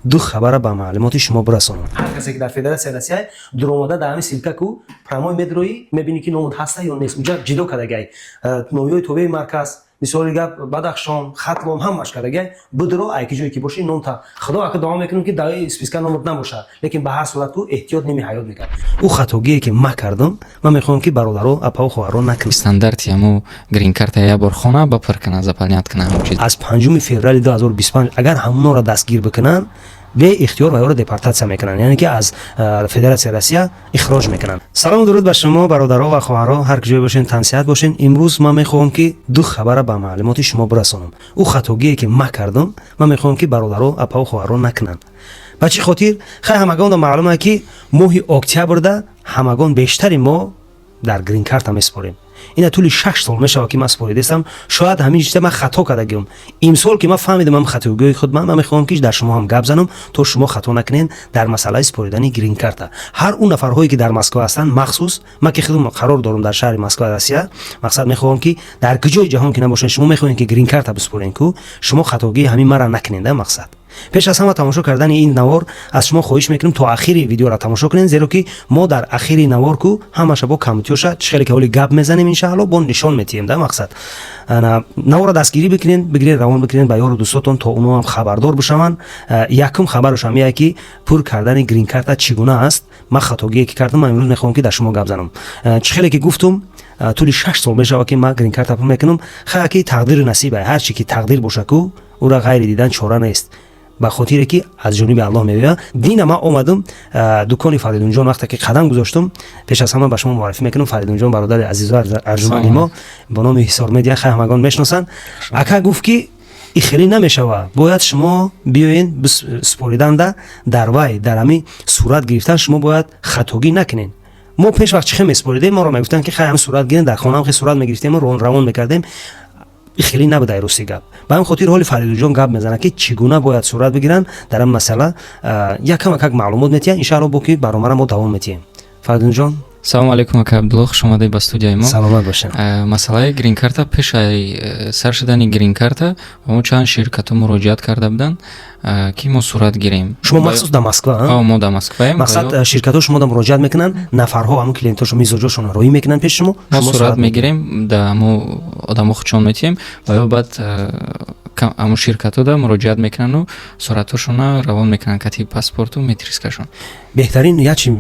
ду хабара ба маълумоти шумо бирасонам. Ҳар касе ки дар Федератсияи Россия dur омада дар ҳамин силкаку промой медроӣ мебинӣ ки номуд ҳаста ё нест. Уҷа ҷидо кардагай ноёи товеи марказ мисоли гап Бадахшон Хатлон ҳамаш кардагай бидро айки ҷое ки бошӣ номта худо ака дуо мекунем ки дар списка номуд набоша, лекин ба ҳар сурат ку эҳтиёт ними ҳаёт мекард. ӯ хатогие ки ман кардам ман мехоҳам ки бародаро апаву хоҳаро накунанд. стандарти ҳаму грин карта я бор хона бапар кана заполнят кана ҳамчиз аз 5 феврали 2025 агар ҳамуноро дастгир бикунанд бе ихтиёр ва ёро депортатсия мекунанд, яъне ки аз Федератсияи Россия ихроҷ мекунанд. Салому дуруд ба шумо бародаро ва хоҳаро, ҳар киҷое бошен, тансиҳат бошен. Имрӯз ман мехоҳам ки ду хабара ба маълумоти шумо бирасонам. ӯ хатогие ки ман кардам ман мехоҳам ки бародаро апаву хоҳаро накунанд. ба чӣ хотир? Хай ҳамагон маълуме ки моҳи октябрда ҳамагон бештари мо дар грин карта месупорем. ина тӯли 6 сол мешавад ки ман супоридастам. Шояд ҳамин ҷита ман хато кардагиам. Имсол ки ман фаҳмидам ам хатогии худ ман мехоҳам ки дар шумо ҳам гап занам то шумо хато накунед дар масъалаи супоридани грин карта. ҳар он нафарҳое ки дар Москва ҳастанд, махсус ман ки худам қарор дорам дар шаҳри Москва, Россия, мақсад мехоҳам ки дар куҷои ҷаҳон ки набошед шумо мехоҳед ки грин карта бисупоред ку шумо хатогии ҳамин мара накунед. Мақсад пеш аз ҳама тамошо кардани ин навор аз шумо хоҳиш мекунем то ахири видеоро тамошо кунед, зеро ки мо дар ахири навор ку ҳамаша бо камтиёша чӣ хеле ки ҳоли гап мезанем иншаалло бо нишон метиҳем. Да мақсад наворро дастгирӣ бикунед, бигиред равон бикунед ба ёру дӯстотон то онҳо ҳам хабардор бишаванд. Якум хабарашам ие ки пур кардани грин карта чӣ гуна аст. ман хатогие ки кардам ман имрӯз мехоҳам ки дар шумо гап занам. чӣ хеле ки гуфтум тӯли 6 сол мешавад ки ман грин карта пур мекунам. хая ки тақдири насиб ай, ҳар чӣ ки тақдир боша ку ӯра ғайри дидан чора нест. ба хотире ки аз ҷониби Аллоҳ мевояд. Дина ман омадам дукони Фаридунҷон вақте ки қадам гузоштам, пеш аз ҳама ба шумо муаррифӣ мекунам. Фаридунҷон бародари азизу арҷуманди мо бо номи Ҳисор медиа хай ҳамагон мешиносанд. Ака гуфт ки ин хеле намешава, бояд шумо биёен супориданда дар вай дар ҳамин сурат гирифтан шумо бояд хатогӣ накунед. мо пеш вақт чӣ хел месупоридем, моро мегуфтанд ки хай ҳам сурат гирем, дар хона ҳам сурат мегирифтем, равон мекардем. хеле набуда ирости гап. Ба ин хотир ҳоли Фаридунҷон гап мезанад ки чӣ гуна бояд сурат бигиранд дар ин масъала якам акак маълумот метиҳанд. Иншаалло бо ки барномаро мо давом метиҳем. Фаридунҷон, салому алейкум ака Абдулло, хуш омадед ба студияи мо. саломат бошед. масъалаи грин карта пеш аз сар шудани грин карта мо чанд ширкатҳо муроҷиат карда буданд ки мо сурат гирем. шумо махсус дар Москва? мо дар Москваем. мақсад ширкатҳо шумо дар муроҷиат мекунанд, нафарҳо ҳамун клиентҳошон мизоҷошон роӣ мекунанд пеши шумо. мо сурат мегирем, да мо одамо худшон метиҳем ва ё баъд ҳамун ширкатҳо да муроҷиат мекунанду суратҳошона равон мекунанд катиби паспорту метрискашон. беҳтарин ячи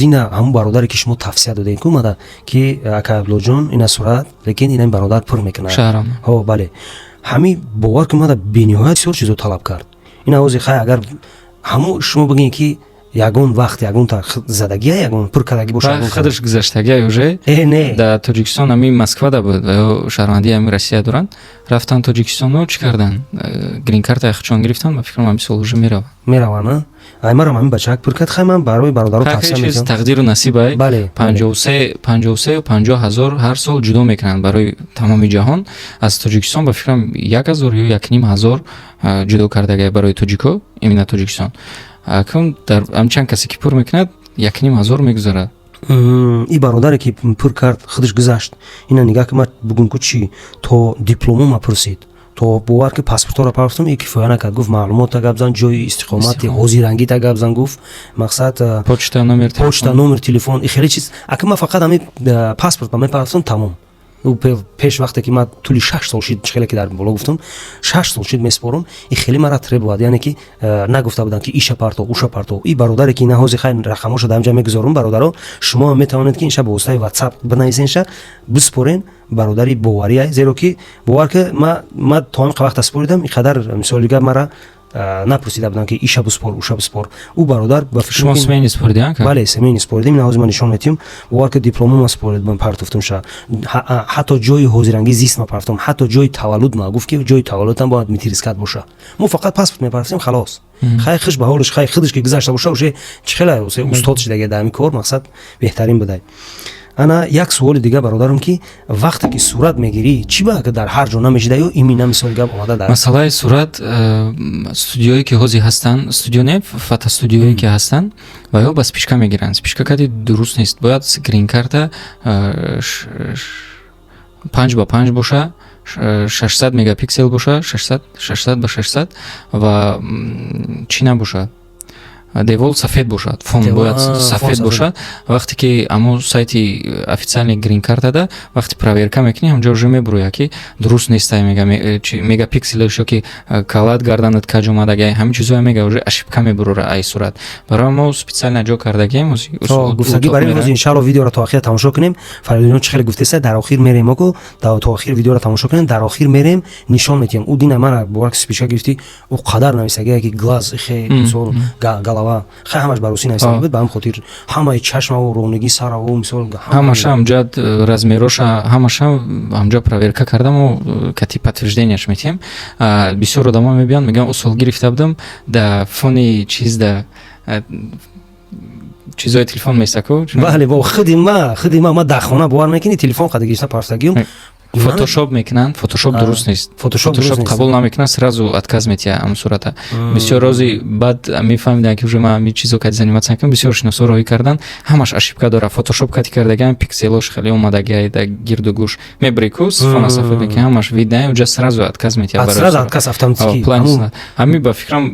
дина ҳамун бародаре ки шумо тавсия додем ку мада ки ака Абдуллоҷон ина сурат, лекин ина бародар пур мекунад. шаҳрам ҳо бале. ҳамин бовар ки мада бениҳоят бисёр чизо талаб кард. ина ҳозир хай агар ҳамун шумо бигӯед ки ягон вақт ягон та задагия ягон пур кардагӣ боша хадаш гузаштагия уже не дар Тоҷикистон ҳамин Москва да буд ва ё шаҳрвандии ҳамин Россия доранд, рафтан Тоҷикистоно чӣ кардан, грин карта худшон гирифтан, ба фикрам ҳамин сол уже мераванд. Аймарам ҳамин бачаак пур кард. хай ман барои бародаро тавсия мекунам. тақдиру насиб ай 53 ё 50 ҳазор ҳар сол ҷудо мекунанд барои тамоми ҷаҳон. аз Тоҷикистон ба фикрам 1000 ё 1500 ҷудо кардагай барои тоҷико имина Тоҷикистон. акун дар амчанд касе ки пур мекунад 1500 мегузарад. и бародаре ки пур кард худаш гузашт. ина нигах ки ман бугум ку чӣ то дипломума пурсид, то бовар ки паспортҳоро парафтам и кифоя накард. гуфт маълумота гап зан, ҷои истиқомати ҳозирангита гап зан. гуфт мақсад почта номер телефон и хеле чиз. ака ман фақат ҳамин паспортро мепарафтам тамом. пеш вақте ки ман тӯли 6 сол шид, чӣ хеле ки дар боло гуфтам 6 сол шид месупорам. и хеле мара требовад, яъне ки нагуфта буданд ки иша парто уша парто. и бародаре ки ина ҳозир хай рақамошо дар ҷа мегузорам, бародаро шумо ҳам метавонед ки инша бо воситаи WhatsApp бинависенша бисупорен. бародари боварӣ ай, зеро ки бовар ки ман то ҳамин вақта супоридам и қадар мисоли гап мара напурсида буданд ки иша бисупор уша бисупор. ӯ бародар ба шумо семейни супоридем? бале семейни супоридем. ина ҳозир ман нишон метиҳам. бовар ки дипломума супорид ман партофтумша, ҳатто ҷои ҳозиранги зист ма партофтум, ҳатто ҷои таваллуд ма гуфт ки ҷои таваллудам бояд митрискат боша. мо фақат паспорт мепарафтем халос. хай хиш ба ҳолиш, хай худаш ки гузашта боша уже чӣ хеле устод шидагия дар ҳамин кор. мақсад беҳтарин будай. ана як суоли дига бародарам ки вақте ки сурат мегирӣ чӣ ба ки дар ҳар ҷо намешида ё имина мисол гап омада дар масъалаи сурат студиёе ки ҳозир ҳастанд, студиё не фотостудиёе ки ҳастанд ва ё ба спишка мегиранд. спишка кади дуруст нест. бояд грин карта 5 ба 5 боша, 600 мегапиксел боша, 600 ба 600 ва чӣ набошад, девол сафед бошад, фон бояд сафед бошад. вақте ки амо сайти официальни грин картада вақте проверка мекунӣ ҳамҷо уже мебурояд ки дуруст нестай, мегапикселш ки калад гарданат каҷ омадагай ҳамин чизоя мега уже ошибка мебурора ай сурат. барои мо специально ҷо кардагем гуфтагӣ барои имрӯз иншаалло видеоро то охир тамошо кунем. Фаридуҷон чӣ хеле гуфтеса, дар охир мерем оку то охир видеоро тамошо кунем, дар охир мерем нишон метиҳем. У дина мара бовар ки спичка гирифти у қадар нависагия ки глаз хе мисол галава خیلی همش بروسی نمی‌سازه بود به هم خاطر همه چشم و رونگی سر و مثال همش هم جد размерош همش هم همجا проверка کردم و کتی подтверждениеш метем. بسیار آدما میبینن میگن اصول گرفته بودم در فونی چیز در چیزای تلفن میسکو. بله با خدمه ما در خانه باور میکنی تلفن خدا گیشته پارسگیم фотошоп мекунанд, фотошоп дуруст нест, фотошоп қабул намекунанд, сразу отказ метиҳад ам сурата. бисёр рози баъд мефаҳмиданд ки уже ман ҳамин чизо кати заниматсия мекунам, бисёр шиносо роҳӣ карданд, ҳамаш ошибка дорад. фотошоп кати кардаган пикселош хеле омадагиай да гирду гӯш мебари ку сифона сафед мекунӣ, ҳамаш видаи уҷа сразу отказ метиҳад. сразу отказ автоматики. ҳамин ба фикрам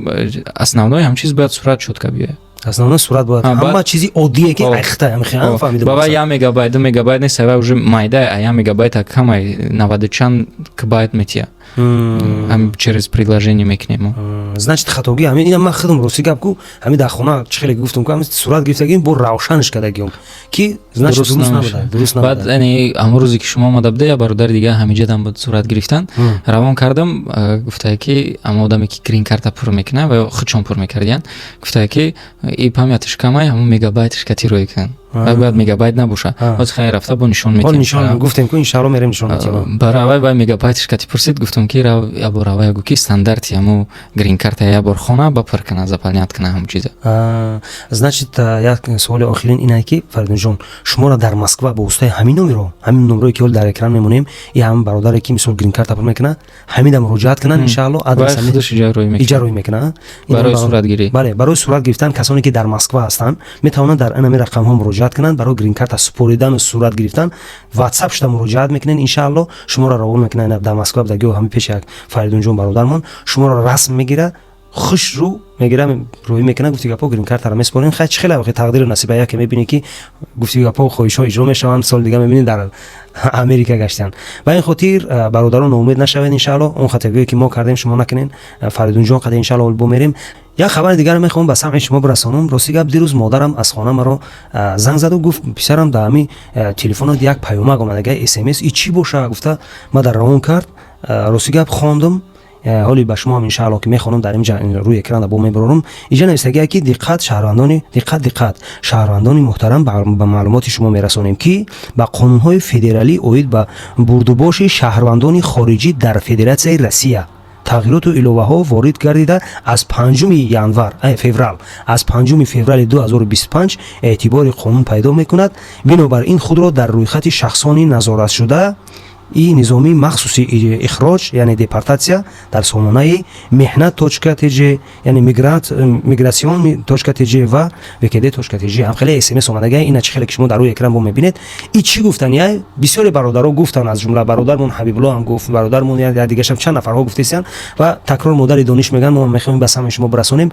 основной ҳам чиз бояд сурат чётка биёяд. основной сурат бояд ҳама чизи оддие ки айхта ҳамхиам фаҳмидам. баба 1 мегабайт 2 мегабайт нест, ва уже майда 1 мегабайт камай 90 чанд кбайт метия. ҳам через приложение мекунем. значит хатоги ҳамин ина ман худам рости гап ку ҳамин дар хона чӣ хеле гуфтам ку ҳамин сурат гирифтагим бо равшанш кардагим ки значит дуруст набуда. баъд яъне амрӯзе ки шумо омада буда я бародари дига ҳамиҷадам буд сурат гирифтан, равон кардам, гуфтаа ки ама одаме ки грин карта пур мекунад ва худшон пур мекардиян, гуфтаа ки и памятиш камай ҳамун мегабайтиш кати рӯй кан. باید مگابایت نباشه. از خیلی رفته با نشون میتیم. نشون گفتیم که این شهر رو میریم نشون میتیم. برای باید مگابایتش کتی پرسید گفتم که یا برای گو کی استانداردی همو گرین کارت یا بر خانه با پر کنه زپالنیات کنه هم چیزه. значит یک سوال آخرین اینه که فریدون جان شما را در مسکو با استای همین نمره که ول در اکران میمونیم این هم برادری که مثلا گرین کارت اپلود میکنه همین هم مراجعت کنن ان شاء الله آدرس خودش اجرا میکنه برای صورت گیری. بله برای صورت گرفتن کسانی که در مسکو هستن میتونن در این رقم ها مراجعت کنن برای گرین کارت سپوریدن و صورت گرفتن واتساپ شده مراجعت میکنن ان شاء الله شما را راول میکنن در مسکو دیگه همین پیش یک فریدون جان برادرمون شما را رسم میگیره خوش رو میگیرم روی میکنه گفتی گپا گرین کارت را میسپارین خیلی وقت تقدیر نصیبه که میبینی که گفتی گپا خواهش ها اجرا میشن سال دیگه میبینین در امریکا گشتن و این خاطر برادران امید نشوید ان شاء الله اون خاطری که ما کردیم شما نکنین فریدون جان قد ان شاء الله میریم یا خبر دیگر میخوام به سمع شما برسانم راستی گپ دیروز مادرم از خانه مرا زنگ زد و گفت پسرم در همین تلفن یک پیامک اومده اس ام اس ای چی باشه گفته ما در راون کرد راستی گپ خواندم حالی به شما هم ان شاء الله که میخوانم در اینجا روی اکران با میبرم اینجا نوشته که دقت شهروندان محترم به معلومات شما میرسانیم که با قانون‌های فدرالی اوید به بردوباش شهروندان خارجی در فدراسیون روسیه تغییرات و الوه ها وارد گردیده از 5 فوریه از 5 فوریه 2025 اعتبار قانون پیدا میکند بنابراین خود را در رویخط شخصانی نظارت شده این نظامی مخصوصی اخراج یعنی دیپارتاسیا در سامانه مهنت .tg یعنی میگراسیون .tg و وکیده.tg هم خیلی اس ام اس اومده اینا چه خیلی که شما در روی اکران با میبینید این چی گفتن یا بسیاری برادرها گفتن از جمله برادرمون حبیب الله هم گفت برادرمون یا دیگه هم چند نفرها گفتیسن و تکرار مادر دانش میگن ما میخوایم به سمع شما برسونیم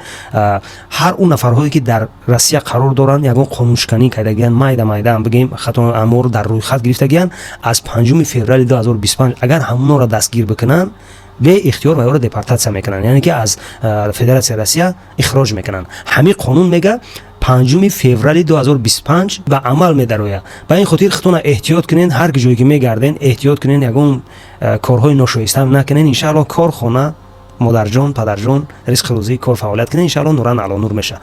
هر اون نفرهایی که در روسیه قرار دارن یگان قانون شکنی کردگان مایده هم بگیم خطا امور در روی خط گرفتگان از 5 فوریه 2025 اگر همونا را دستگیر بکنن به اختیار و یا را دیپارتاسیا میکنن یعنی که از فدراسیون روسیه اخراج میکنن همین قانون میگه 5 فوریه 2025 و عمل میدروه با این خاطر خودتون احتیاط کنین هر جایی که میگردین احتیاط کنین یگان کارهای ناشایسته نکنین ان شاء الله کارخانه مادرجان پدرجان رزق روزی کار فعالیت کنین ان شاء الله نوران علی نور میشه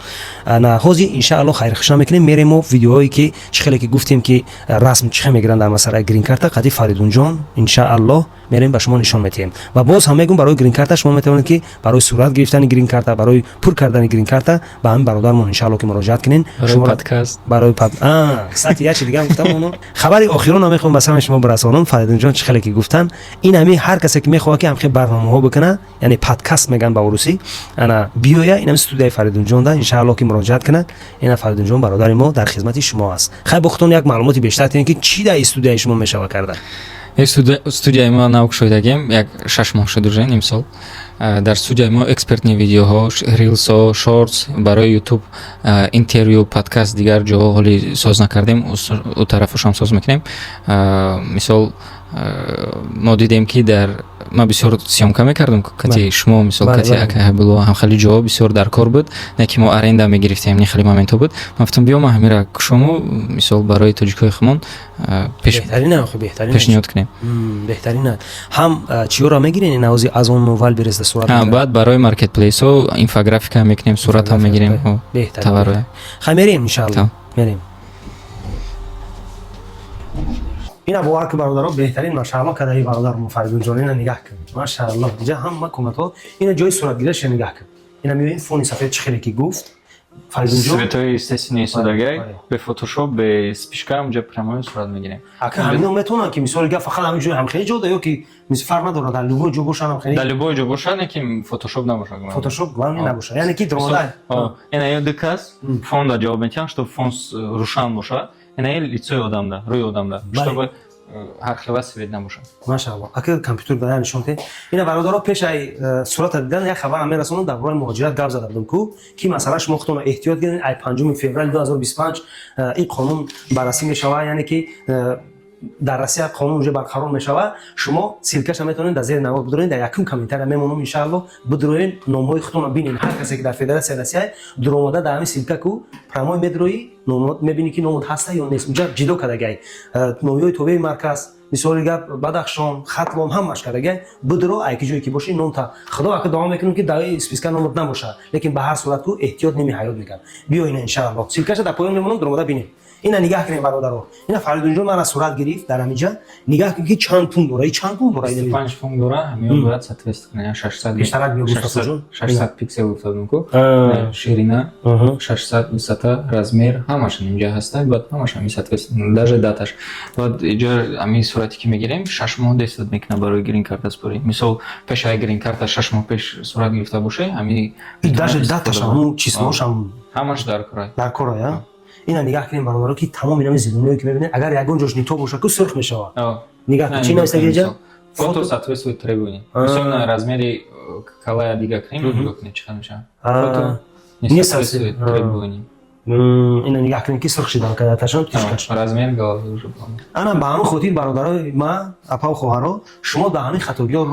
انا خوزی ان شاء الله خیر خوشا میکنیم میریم و ویدیوهایی که چه خیلی که گفتیم که رسم چه میگیرن در مسئله گرین کارت قضیه فریدون جان ان شاء الله میریم به شما نشون میدیم و باز هم میگم برای گرین کارت شما میتونید که برای صورت گرفتن گرین کارت برای پر کردن گرین کارت به هم برادرمون ان شاء الله که مراجعت کنین شما پادکست برای ساعت یه چی دیگه گفتم اونو خبری اخیرا میخوام واسه شما برسونم فریدون جان چه خیلی که گفتن این همی هر کسی که میخواد که هم برنامه‌ها بکنه یعنی پادکست میگن با روسی انا بیایا اینم استودیوی فریدون جان ده ان شاء الله که مراجعت کنن اینا فریدون جان برادر ما در خدمت شما است خیلی بختون یک معلوماتی بیشتر بدین که چی در استودیوی شما میشه کرده студияи мо наукшоидагем як 6 моҳ шуд уже имсол. Дар студияи мо экспертни видеоҳо, рилсо, шортс барои ютуб, интервю, подкаст дигар ҷоҳо ҳоли соз накардем, у тарафашам соз мекунем. Мисол мо дидем ки дар ма бисёр сёмка мекардам кати шумо мисол кати ака было ҳам хеле ҷо бисёр дар кор буд, не ки мо аренда мегирифтем, не хеле моментҳо буд. Ман гуфтам биём ҳамира кушому мисол барои тоҷикои хумон пешниҳод кунем. Беҳтарина. Ҳам чиёро мегирен навози аз он мувал березда сурат. Баъд барои маркетплейсо инфографика мекунем, суратам мегирем. Таварроя. Хай мерем иншаллоҳ. Мерем. ина бовар ки бародаро беҳтарин машааллоҳ кадаи бародармо Фаридунҷон ина нигоҳ кун. Машааллоҳ. Иҷа ҳама кӯматҳо ина ҷои суратгираши нигоҳ кун. Ина мебинед фони сафед чӣ хеле ки гуфт. Фаридунҷон светои естественни истодагай бе фотошоп бе спишкам ҷа прямои сурат мегирем. Ака ҳамино метавонанд ки мисоли гап фақат ҳамин ҷои ҳамхели ҷода ё ки мисол фарқ надорад дар любой ҷо бошанд ҳамхели. Дар любой ҷо бошад, не ки фотошоп набошад. Фотошоп главный набошад. Яъне ки дромада. Ина ё дикас фон да ҷавоб метиҳам, што фон рӯшан бошад. Ина лицои одамда, рӯи одамда. Чтобы ҳар хела свет набошад. Машааллоҳ. Ака компютер дар нишон те. Ина бародаро пеш ай сурата дидан як хабар мерасонам дар бораи муҳоҷират гап зада будам ку ки масъала шумо худтон эҳтиёт гиред. Ай 5 феврали 2025 ин қонун баррасӣ мешавад, яъне ки дар Россия қонун уже барқарор мешавад. Шумо силкаша метавонед дар зери навор бидуред, дар якум комментария мемонам иншааллоҳ бидуроед номҳои худтонро бинед. Ҳар касе ки дар Федератсияи Россия дуромада дар ҳамин силка ку прамой медурои номот мебинӣ ки номот ҳаста ё нест. Уҷа ҷидо кардагай номҳои тобеи марказ мисоли гап Бадахшон, Хатлон ҳамаш кардагай бидуро ай ки ҷое ки боши номта худо ака давом мекунем ки дар списка номот набошад, лекин ба ҳар сурат ку эҳтиёт неми ҳаёт мекунад. Биё ина иншааллоҳ силкаша дар поён мемонам дуромада бинед. Ина нигоҳ кунед бародаро. Ина Фаридунҷон мара сурат гирифт дар ҳамиҷа. Нигоҳ кунед ки чанд пункт дора, чанд пункт дора. 5 пункт дора, ҳамиё бояд соответственно 600 биштарак биё гуфтаҷон. 600 пиксел гуфтадум ку. Ширина 600 висота, размер ҳамаш инҷа ҳаста, баъд ҳамаш ҳами соответственно даже даташ. Баъд иҷа ҳами сурати ки мегирем 6 моҳ дестат мекунад барои грин карта спори. Мисол пеш ай грин карта 6 моҳ пеш сурат гирифта боше, ҳами даже даташ ҳамун числош ҳам ҳамаш дар кора. Дар кора я. Ина нигоҳ кунем бародаро ки тамоми инами зелёное ки мебинед, агар ягон ҷош нито боша ку сурх мешавад. Нигоҳ кун чи нависаги ҷа фото соответствует требованиям. Мисол на размери калая дига крем нигоҳ кунед чӣ хел мешавад. Фото не соответствует требованиям. Ина нигоҳ кунем ки сурх шидан кадаташон тишкаш. Размер голови уже полный. Ана ба ҳамин хотир бародарои ма апа хоҳаро шумо да ҳамин хатогиҳо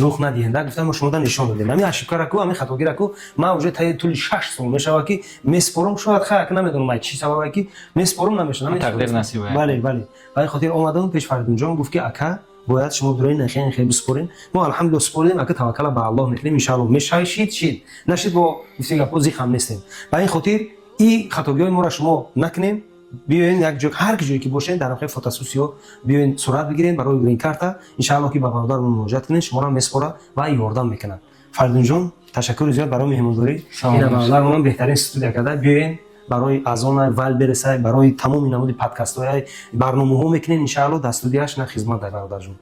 рух надиҳед. Гуфтам шумо да нишон додем. Ҳамин ашибкара ку ҳамин хатогира ку ма уже таи тӯли 6 сол мешавад ки меспорум шояд хак намедонам ай чӣ сабабе ки меспорум намешавад. Тақдир насиба. Бале, бале. Ба ин хотир омадам пеш Фаридунҷон гуфт ки ака бояд шумо дурои нахен хел бисупорен. Мо алҳамдулилlah супоридем, ака таваккала ба Аллоҳ мекунем иншааллоҳ мешавад шид. Нашид бо гуфтем гапо зихам нестем. Ба ин хотир ин хатогиҳои моро шумо накунем. Биёен як ҷо ҳар ҷое ки бошед дар охир фотосессиё биёен сурат бигирен барои грин карта. Иншааллоҳ ки ба бародармон муроҷиат кунед, шуморо меспора ва ёрдам мекунад. Фаридунҷон ташаккури зиёд барои меҳмондорӣ. Ина бародармон беҳтарин студия карда биёен барои азона вал бересай, барои тамоми намуди подкастҳои барномаҳо мекунем иншааллоҳ дар студияш на хизмат дар бародарҷон.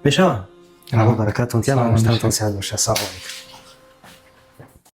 Мешавад? Аллоҳ баракатон тиям, ҳамаштантон сиҳат бошад. Салом алейкум.